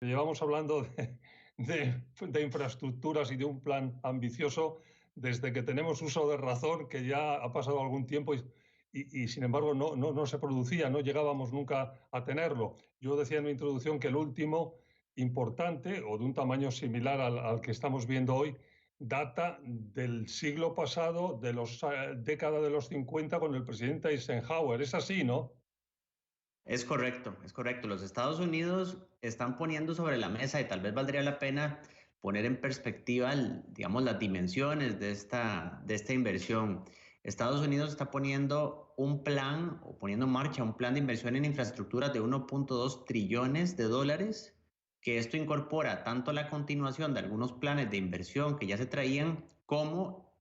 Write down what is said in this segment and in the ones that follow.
Llevamos hablando de infraestructuras y de un plan ambicioso desde que tenemos uso de razón, que ya ha pasado algún tiempo y, sin embargo no se producía, no llegábamos nunca a tenerlo. Yo decía en mi introducción que el último importante o de un tamaño similar al que estamos viendo hoy data del siglo pasado, de la década de los 50 con el presidente Eisenhower. Es así, ¿no? Es correcto, es correcto. Los Estados Unidos están poniendo sobre la mesa y tal vez valdría la pena poner en perspectiva, digamos, las dimensiones de esta inversión. Estados Unidos está poniendo un plan o poniendo en marcha un plan de inversión en infraestructura de 1.2 trillones de dólares, que esto incorpora tanto la continuación de algunos planes de inversión que ya se traían como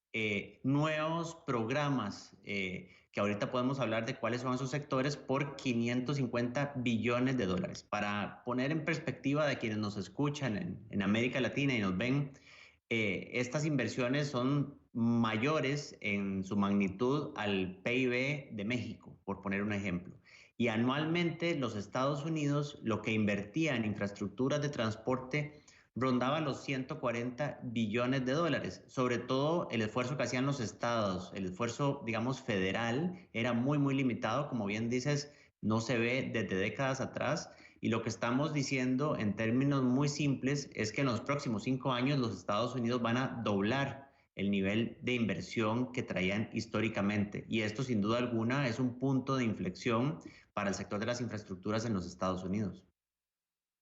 nuevos programas que ahorita podemos hablar de cuáles son esos sectores por 550 billones de dólares. Para poner en perspectiva de quienes nos escuchan en América Latina y nos ven, estas inversiones son mayores en su magnitud al PIB de México, por poner un ejemplo. Y anualmente los Estados Unidos lo que invertía en infraestructuras de transporte rondaba los 140 billones de dólares. Sobre todo el esfuerzo que hacían los estados, el esfuerzo, digamos, federal, era muy limitado. Como bien dices, no se ve desde décadas atrás. Y lo que estamos diciendo en términos muy simples es que en los próximos 5 años los Estados Unidos van a doblar el nivel de inversión que traían históricamente. Y esto, sin duda alguna, es un punto de inflexión para el sector de las infraestructuras en los Estados Unidos.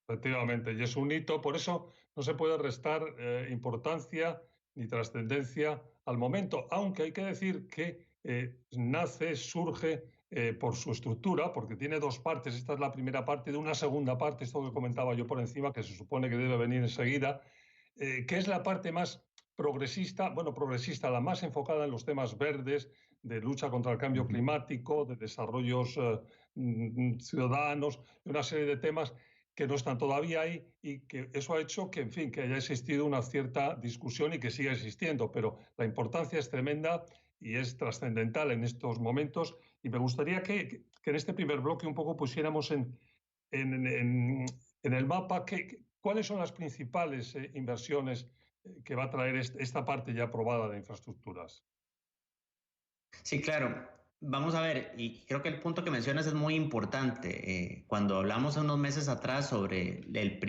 Efectivamente, y es un hito, por eso no se puede restar importancia ni trascendencia al momento, aunque hay que decir que surge por su estructura, porque tiene dos partes. Esta es la primera parte de una segunda parte, esto que comentaba yo por encima, que se supone que debe venir enseguida, que es la parte más progresista, bueno, progresista, la más enfocada en los temas verdes, de lucha contra el cambio climático, de desarrollos ciudadanos, de una serie de temas que no están todavía ahí y que eso ha hecho que, en fin, que haya existido una cierta discusión y que siga existiendo, pero la importancia es tremenda y es trascendental en estos momentos y me gustaría que en este primer bloque un poco pusiéramos en el mapa cuáles son las principales inversiones que va a traer esta parte ya aprobada de infraestructuras. Sí, claro. Vamos a ver, y creo que el punto que mencionas es muy importante. Cuando hablamos unos meses atrás sobre la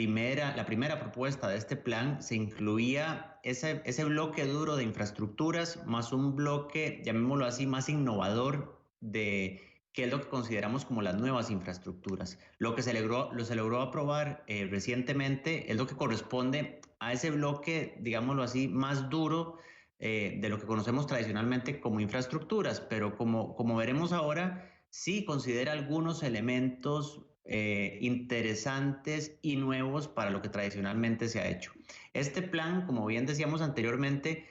primera propuesta de este plan, se incluía ese bloque duro de infraestructuras más un bloque, llamémoslo así, más innovador de qué es lo que consideramos como las nuevas infraestructuras. Lo que se logró aprobar recientemente es lo que corresponde a ese bloque, digámoslo así, más duro de lo que conocemos tradicionalmente como infraestructuras, pero como veremos ahora, sí considera algunos elementos interesantes y nuevos para lo que tradicionalmente se ha hecho. Este plan, como bien decíamos anteriormente,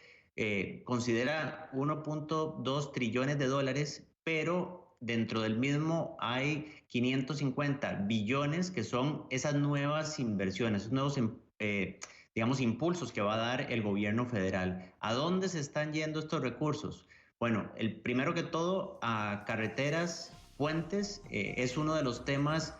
considera 1.2 trillones de dólares, pero dentro del mismo hay 550 billones que son esas nuevas inversiones, esos nuevos digamos, impulsos que va a dar el gobierno federal. ¿A dónde se están yendo estos recursos? Bueno, el primero que todo, a carreteras, puentes, es uno de los temas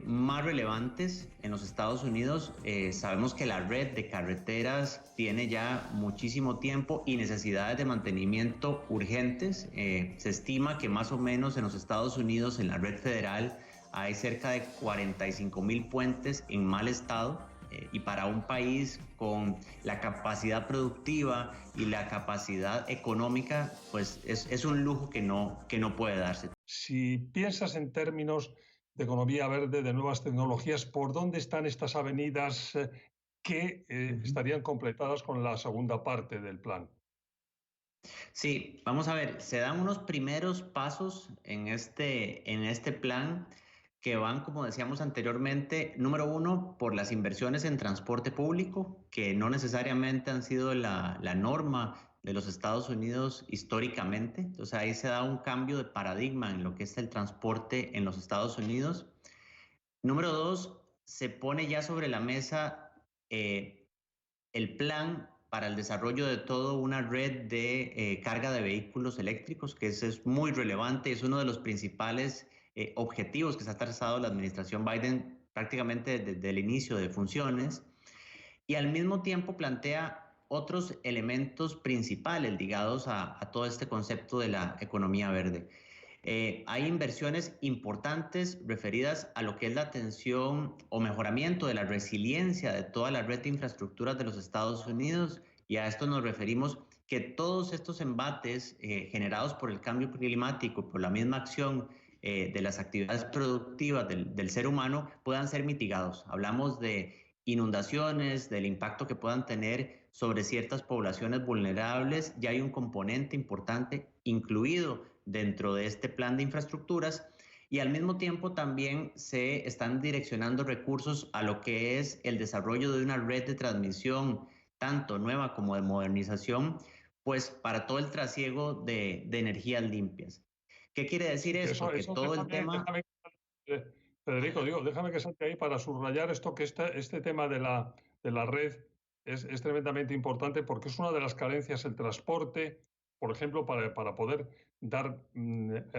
más relevantes en los Estados Unidos. Sabemos que la red de carreteras tiene ya muchísimo tiempo y necesidades de mantenimiento urgentes. Se estima que más o menos en los Estados Unidos, en la red federal, hay cerca de 45,000 puentes en mal estado. Y para un país con la capacidad productiva y la capacidad económica, pues es un lujo que no puede darse. Si piensas en términos de economía verde, de nuevas tecnologías, ¿por dónde están estas avenidas que estarían completadas con la segunda parte del plan? Sí, vamos a ver, se dan unos primeros pasos en este plan que van, como decíamos anteriormente, número uno, por las inversiones en transporte público, que no necesariamente han sido la norma de los Estados Unidos históricamente. Entonces ahí se da un cambio de paradigma en lo que es el transporte en los Estados Unidos. Número dos, se pone ya sobre la mesa el plan para el desarrollo de toda una red de carga de vehículos eléctricos, que eso es muy relevante, es uno de los principales objetivos que se ha trazado la administración Biden prácticamente desde el inicio de funciones, y al mismo tiempo plantea otros elementos principales ligados a todo este concepto de la economía verde. Hay inversiones importantes referidas a lo que es la atención o mejoramiento de la resiliencia de toda la red de infraestructuras de los Estados Unidos, y a esto nos referimos que todos estos embates generados por el cambio climático, por la misma acción de las actividades productivas del ser humano, puedan ser mitigados. Hablamos de inundaciones, del impacto que puedan tener sobre ciertas poblaciones vulnerables. Ya hay un componente importante incluido dentro de este plan de infraestructuras, y al mismo tiempo también se están direccionando recursos a lo que es el desarrollo de una red de transmisión, tanto nueva como de modernización, pues para todo el trasiego de energías limpias. ¿Qué quiere decir Sí, esto? Que eso todo el tema... eh, Federico, digo, déjame que salte ahí para subrayar esto, que este tema de la red es tremendamente importante porque es una de las carencias, el transporte, por ejemplo, para poder dar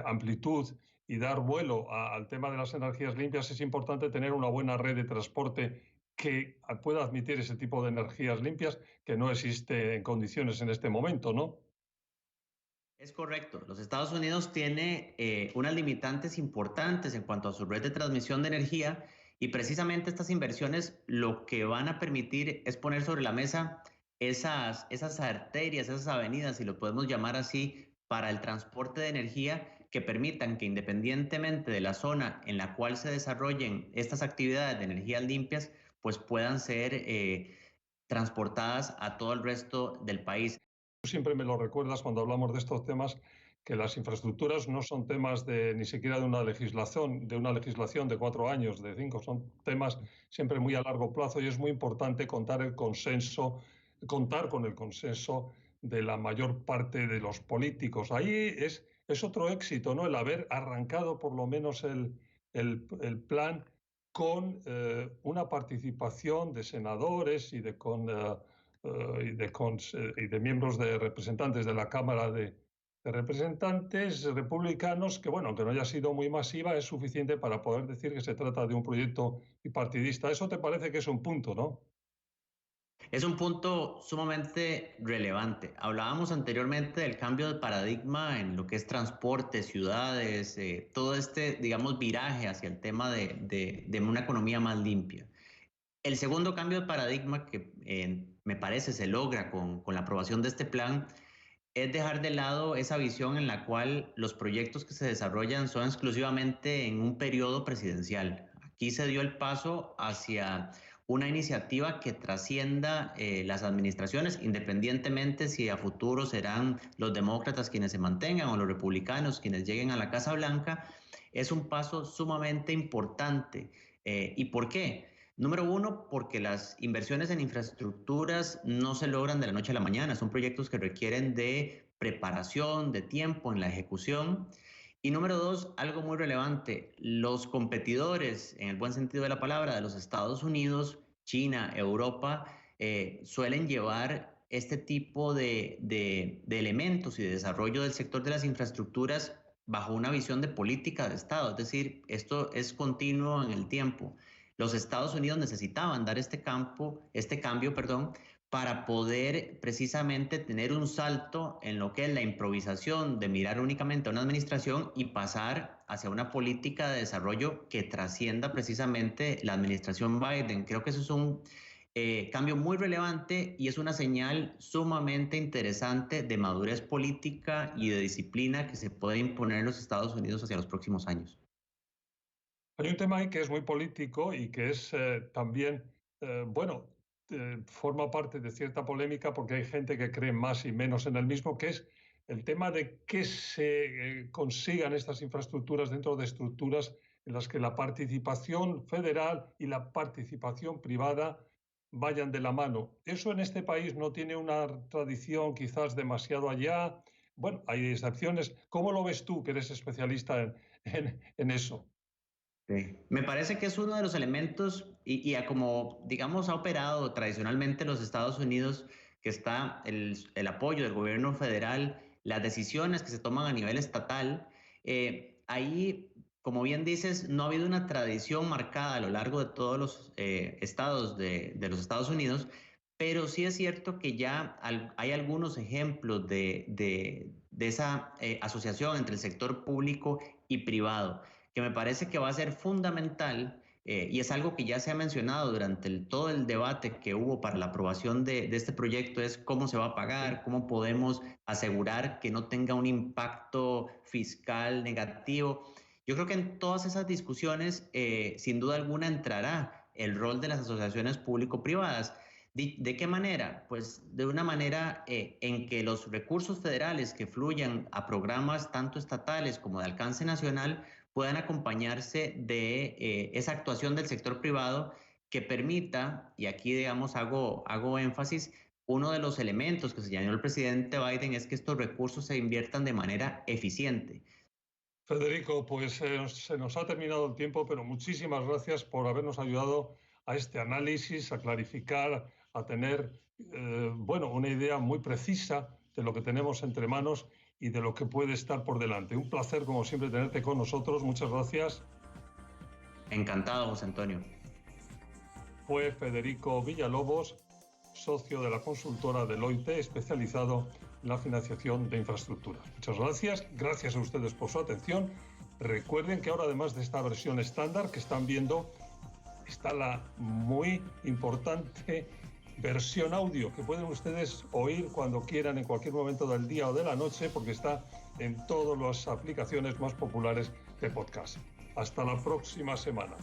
amplitud y dar vuelo al tema de las energías limpias, es importante tener una buena red de transporte que pueda admitir ese tipo de energías limpias que no existe en condiciones en este momento, ¿no? Es correcto. Los Estados Unidos tiene unas limitantes importantes en cuanto a su red de transmisión de energía, y precisamente estas inversiones lo que van a permitir es poner sobre la mesa esas arterias, esas avenidas, si lo podemos llamar así, para el transporte de energía, que permitan que independientemente de la zona en la cual se desarrollen estas actividades de energías limpias, pues puedan ser transportadas a todo el resto del país. Tú siempre me lo recuerdas cuando hablamos de estos temas, que las infraestructuras no son temas de ni siquiera de una legislación de 4 años, de 5, son temas siempre muy a largo plazo, y es muy importante contar con el consenso de la mayor parte de los políticos. Ahí es otro éxito, ¿no? El haber arrancado por lo menos el plan con una participación de senadores y de miembros de representantes de la Cámara de Representantes republicanos, que bueno, aunque no haya sido muy masiva, es suficiente para poder decir que se trata de un proyecto bipartidista. Eso te parece que es un punto, ¿no? Es un punto sumamente relevante. Hablábamos anteriormente del cambio de paradigma en lo que es transporte, ciudades, todo este, digamos, viraje hacia el tema de una economía más limpia. El segundo cambio de paradigma que me parece se logra con la aprobación de este plan es dejar de lado esa visión en la cual los proyectos que se desarrollan son exclusivamente en un periodo presidencial. Aquí se dio el paso hacia una iniciativa que trascienda las administraciones, independientemente si a futuro serán los demócratas quienes se mantengan o los republicanos quienes lleguen a la Casa Blanca. Es un paso sumamente importante. ¿Y por qué? Número uno, porque las inversiones en infraestructuras no se logran de la noche a la mañana, son proyectos que requieren de preparación, de tiempo en la ejecución. Y número dos, algo muy relevante, los competidores, en el buen sentido de la palabra, de los Estados Unidos, China, Europa, suelen llevar este tipo de elementos y de desarrollo del sector de las infraestructuras bajo una visión de política de Estado, es decir, esto es continuo en el tiempo. Los Estados Unidos necesitaban dar este cambio, perdón, para poder precisamente tener un salto en lo que es la improvisación de mirar únicamente a una administración y pasar hacia una política de desarrollo que trascienda precisamente la administración Biden. Creo que eso es un cambio muy relevante y es una señal sumamente interesante de madurez política y de disciplina que se puede imponer en los Estados Unidos hacia los próximos años. Hay un tema ahí que es muy político y que es también, bueno, forma parte de cierta polémica porque hay gente que cree más y menos en el mismo, que es el tema de que se consigan estas infraestructuras dentro de estructuras en las que la participación federal y la participación privada vayan de la mano. Eso en este país no tiene una tradición quizás demasiado allá. Bueno, hay excepciones. ¿Cómo lo ves tú, que eres especialista en eso? Sí. Me parece que es uno de los elementos y a como, digamos, ha operado tradicionalmente los Estados Unidos, que está el apoyo del gobierno federal, las decisiones que se toman a nivel estatal, ahí como bien dices, no ha habido una tradición marcada a lo largo de todos los estados de los Estados Unidos, pero sí es cierto que ya hay algunos ejemplos de esa asociación entre el sector público y privado, que me parece que va a ser fundamental. Y es algo que ya se ha mencionado durante todo el debate que hubo para la aprobación de este proyecto, es cómo se va a pagar, cómo podemos asegurar que no tenga un impacto fiscal negativo. Yo creo que en todas esas discusiones, sin duda alguna, entrará el rol de las asociaciones público-privadas. ¿De qué manera? Pues de una manera en que los recursos federales que fluyan a programas tanto estatales como de alcance nacional puedan acompañarse de esa actuación del sector privado que permita, y aquí digamos hago énfasis, uno de los elementos que señaló el presidente Biden es que estos recursos se inviertan de manera eficiente. Federico, pues se nos ha terminado el tiempo, pero muchísimas gracias por habernos ayudado a este análisis, a clarificar, a tener bueno, una idea muy precisa de lo que tenemos entre manos y de lo que puede estar por delante. Un placer, como siempre, tenerte con nosotros. Muchas gracias. Encantado, José Antonio. Fue Federico Villalobos, socio de la consultora Deloitte, especializado en la financiación de infraestructuras. Muchas gracias. Gracias a ustedes por su atención. Recuerden que ahora, además de esta versión estándar que están viendo, está la muy importante versión audio que pueden ustedes oír cuando quieran, en cualquier momento del día o de la noche, porque está en todas las aplicaciones más populares de podcast. Hasta la próxima semana.